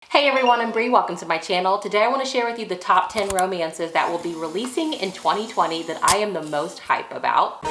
Hey everyone, I'm Bree. Welcome to my channel. Today I want to share with you the top 10 romances that will be releasing in 2020 that I am the most hype about.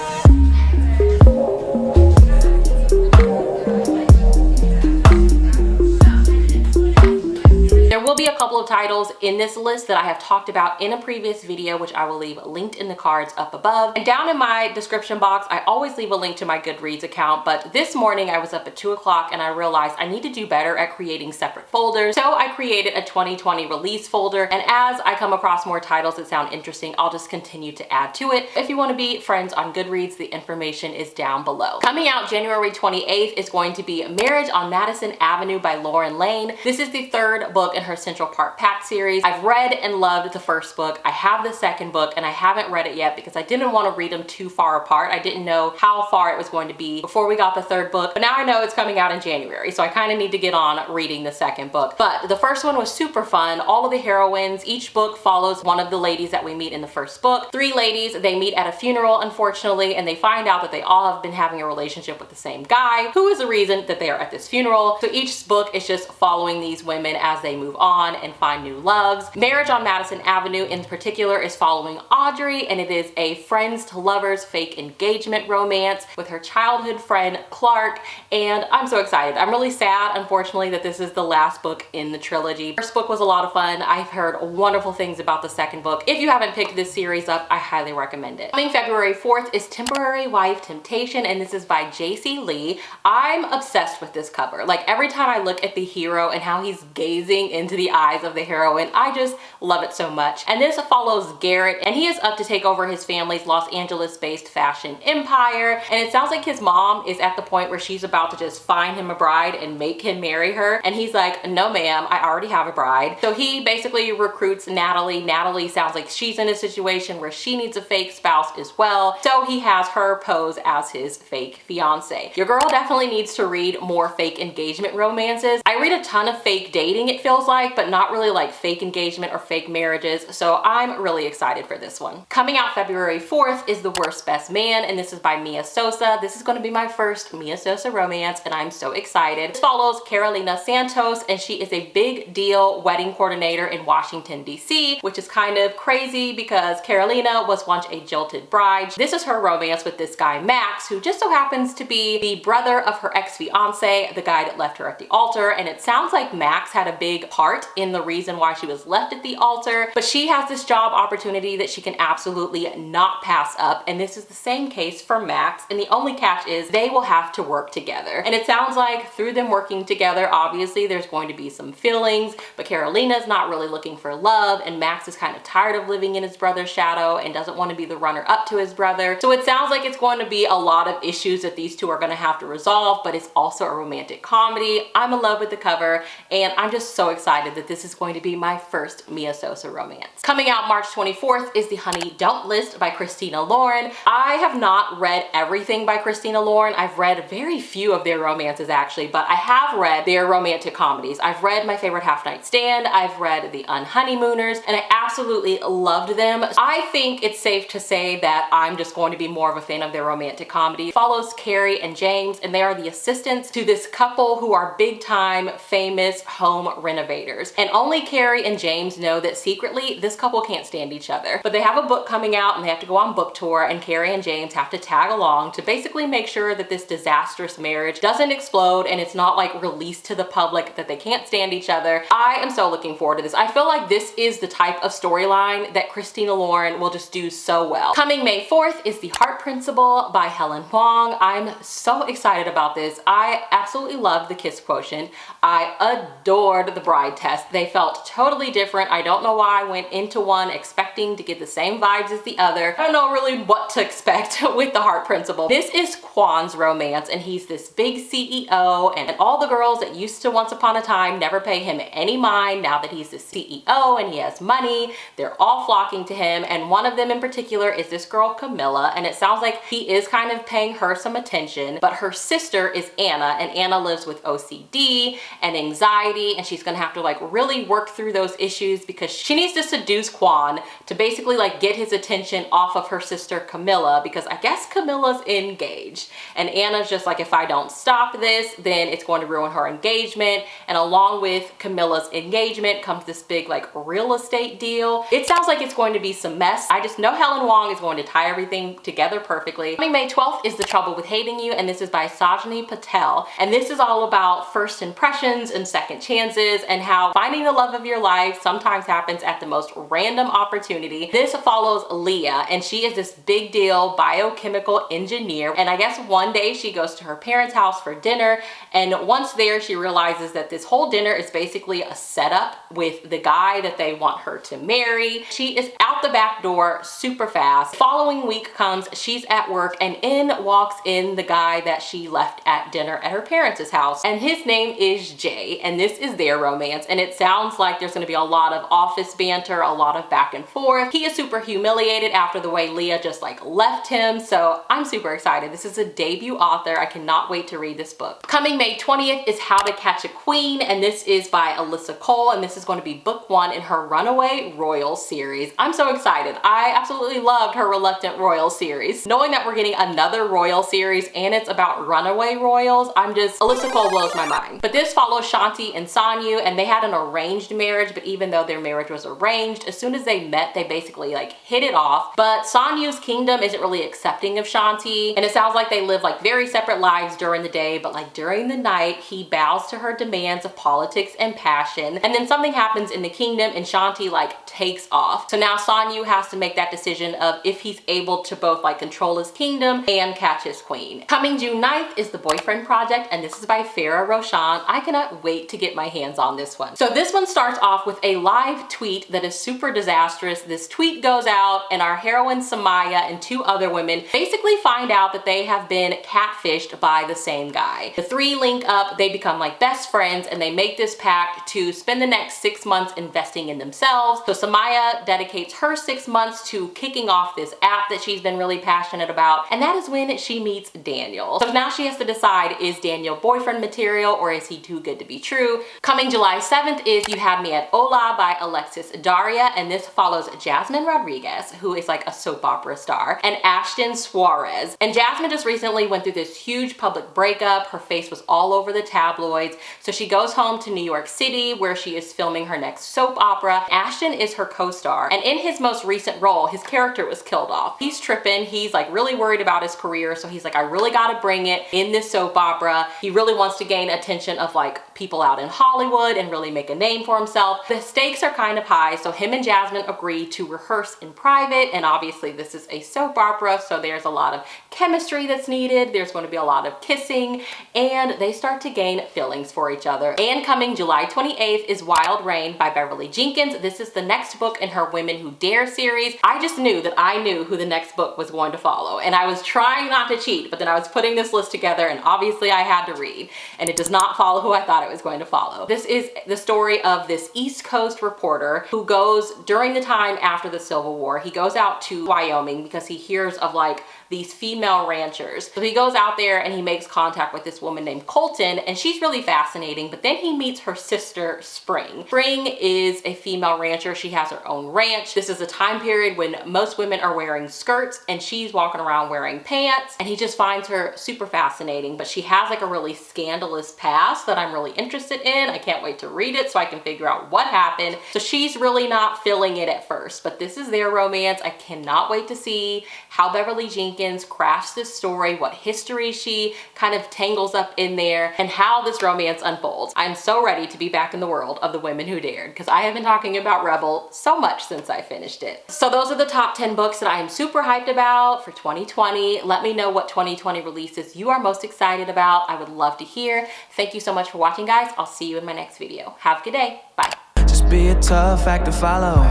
There will be a couple of titles in this list that I have talked about in a previous video, which I will leave linked in the cards up above. And down in my description box, I always leave a link to my Goodreads account, but this morning I was up at 2 o'clock and I realized I need to do better at creating separate folders. So I created a 2020 release folder, and as I come across more titles that sound interesting, I'll just continue to add to it. If you want to be friends on Goodreads, the information is down below. Coming out January 28th is going to be Marriage on Madison Avenue by LAYNE. This is the third book in her Central Park Pact series. I've read and loved the first book. I have the second book and I haven't read it yet because I didn't want to read them too far apart. I didn't know how far it was going to be before we got the third book, but now I know it's coming out in January, so I kind of need to get on reading the second book. But the first one was super fun. All of the heroines, each book follows one of the ladies that we meet in the first book. Three ladies, they meet at a funeral, unfortunately, and they find out that they all have been having a relationship with the same guy, who is the reason that they are at this funeral. So each book is just following these women as they move on and find new loves. Marriage on Madison Avenue in particular is following Audrey, and it is a friends to lovers fake engagement romance with her childhood friend Clark, and I'm so excited. I'm really sad, unfortunately, that this is the last book in the trilogy. First book was a lot of fun. I've heard wonderful things about the second book. If you haven't picked this series up, I highly recommend it. Coming February 4th is Temporary Wife Temptation, and this is by JAYCI Lee. I'm obsessed with this cover. Like, every time I look at the hero and how he's gazing into the eyes of the heroine, I just love it so much. And this follows Garrett, and he is up to take over his family's Los Angeles-based fashion empire, and it sounds like his mom is at the point where she's about to just find him a bride and make him marry her, and he's like, no ma'am, I already have a bride. So he basically recruits Natalie. Natalie sounds like she's in a situation where she needs a fake spouse as well, so he has her pose as his fake fiance. Your girl definitely needs to read more fake engagement romances. I read a ton of fake dating, it feels like, but not really like fake engagement or fake marriages, so I'm really excited for this one. Coming out February 4th is The Worst Best Man, and this is by Mia Sosa. This is going to be my first Mia Sosa romance, and I'm so excited. This follows Carolina Santos, and she is a big deal wedding coordinator in Washington, D.C., which is kind of crazy because Carolina was once a jilted bride. This is her romance with this guy, Max, who just so happens to be the brother of her ex-fiance, the guy that left her at the altar, and it sounds like Max had a big part in the reason why she was left at the altar, but she has this job opportunity that she can absolutely not pass up, and this is the same case for Max, and the only catch is they will have to work together. And it sounds like through them working together, obviously there's going to be some feelings, but Carolina's not really looking for love, and Max is kind of tired of living in his brother's shadow and doesn't want to be the runner up to his brother. So it sounds like it's going to be a lot of issues that these two are going to have to resolve, but it's also a romantic comedy. I'm in love with the cover, and I'm just so excited that this is going to be my first Mia Sosa romance. Coming out March 24th is The Honey Don't List by Christina Lauren. I have not read everything by Christina Lauren. I've read very few of their romances actually, but I have read their romantic comedies. I've read My Favorite Half Night Stand, I've read The Unhoneymooners, and I absolutely loved them. I think it's safe to say that I'm just going to be more of a fan of their romantic comedy. It follows Carrie and James, and they are the assistants to this couple who are big time famous home renovators. And only Carrie and James know that secretly this couple can't stand each other. But they have a book coming out and they have to go on book tour, and Carrie and James have to tag along to basically make sure that this disastrous marriage doesn't explode and it's not like released to the public that they can't stand each other. I am so looking forward to this. I feel like this is the type of storyline that Christina Lauren will just do so well. Coming May 4th is The Heart Principle by HELEN. I'm so excited about this. I absolutely loved The Kiss Quotient. I adored The Bride Test. They felt totally different. I don't know why I went into one expecting to get the same vibes as the other. I don't know really what to expect with The Heart Principle. This is Quan's romance, and he's this big CEO, and all the girls that used to once upon a time never pay him any mind now that he's the CEO and he has money. They're all flocking to him, and one of them in particular is this girl Camilla, and it sounds like he is kind of paying her some attention, but her sister is Anna, and Anna lives with OCD and anxiety, and she's gonna have to like really work through those issues because she needs to seduce Quan to basically like get his attention off of her sister Camilla, because I guess Camilla's engaged. And Anna's just like, if I don't stop this, then it's going to ruin her engagement. And along with Camilla's engagement comes this big like real estate deal. It sounds like it's going to be some mess. I just know Helen Wong is going to tie everything together perfectly. Coming May 12th is The Trouble with Hating You, and this is by Saw Janine Patel. And this is all about first impressions and second chances and how finding the love of your life sometimes happens at the most random opportunity. This follows Leah, and she is this big deal biochemical engineer. And I guess one day she goes to her parents' house for dinner, and once there she realizes that this whole dinner is basically a setup with the guy that they want her to marry. She is out the back door super fast. Following week comes, she's at work, and in walks in the guy that she left at dinner at her parents' house, and his name is Jay, and this is their romance. And it sounds like there's going to be a lot of office banter, a lot of back and forth. He is super humiliated after the way Leah just like left him, so I'm super excited. This is a debut author. I cannot wait to read this book. Coming May 20th is How to Catch a Queen, and this is by Alyssa, and this is going to be book 1 in her Runaway Royal series. I'm so excited. I absolutely loved her Reluctant Royal series. Knowing that we're getting another royal series and it's about runaway royals, Alyssa Cole blows my mind. But this follows Shanti and Sanyu, and they had an arranged marriage, but even though their marriage was arranged, as soon as they met, they basically like hit it off. But Sanyu's kingdom isn't really accepting of Shanti, and it sounds like they live like very separate lives during the day, but like during the night, he bows to her demands of politics and passion. And then something happens in the kingdom and Shanti like takes off. So now Sanyu has to make that decision of if he's able to both like control his kingdom and catch his queen. Coming June 9th is The Boyfriend Project, and this is by Farrah ROCHON. I cannot wait to get my hands on this one. So this one starts off with a live tweet that is super disastrous. This tweet goes out and our heroine Samaya and 2 other women basically find out that they have been catfished by the same guy. The 3 link up, they become like best friends, and they make this pact to spend the next 6 months investing in themselves. So Samaya dedicates her 6 months to kicking off this app that she's been really passionate about, and that is when she meets Daniel. So now she has to decide, is Daniel boyfriend material or is he too good to be true? Coming July 7th is You Had Me At Ola by Alexis DARIA, and this follows Jasmine Rodriguez, who is like a soap opera star, and Ashton Suarez. And Jasmine just recently went through this huge public breakup. Her face was all over the tabloids, so she goes home to New York City where she is filming her next soap opera. Ashton is her co-star, and in his most recent role, his character was killed off. He's tripping. He's like really worried about his career, so he's like, I really gotta bring it in this soap opera. He really wants to gain attention of like people out in Hollywood and really make a name for himself. The stakes are kind of high, so him and Jasmine agree to rehearse in private, and obviously this is a soap opera, so there's a lot of chemistry that's needed. There's going to be a lot of kissing, and they start to gain feelings for each other. And coming July 28th is Wild Rain by Beverly Jenkins. This is the next book in her Women Who Dare series. I just knew that I knew who the next book was going to follow, and I was trying not to cheat, but then I was putting this list together and obviously I had to read, and it does not follow who I thought it was going to follow. This is the story of this East Coast reporter who goes during the time after the Civil War. He goes out to Wyoming because he hears of like these female ranchers. So he goes out there and he makes contact with this woman named Colton, and she's really fascinating, but then he meets her sister, Spring. Spring is a female rancher. She has her own ranch. This is a time period when most women are wearing skirts and she's walking around wearing pants, and he just finds her super fascinating, but she has like a really scandalous past that I'm really interested in. I can't wait to read it so I can figure out what happened. So she's really not feeling it at first, but this is their romance. I cannot wait to see how Beverly Jenkins crafts this story, what history she kind of tangles up in there, and how this romance unfolds. I'm so ready to be back in the world of the Women Who Dared, because I have been talking about Rebel so much since I finished it. So those are the top 10 books that I am super hyped about for 2020. Let me know what 2020 releases you are most excited about. I would love to hear. Thank you so much for watching, guys. I'll see you in my next video. Have a good day. Bye. Just be a tough act to follow.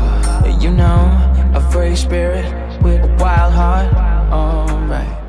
You know, a free spirit with a wild heart. Alright.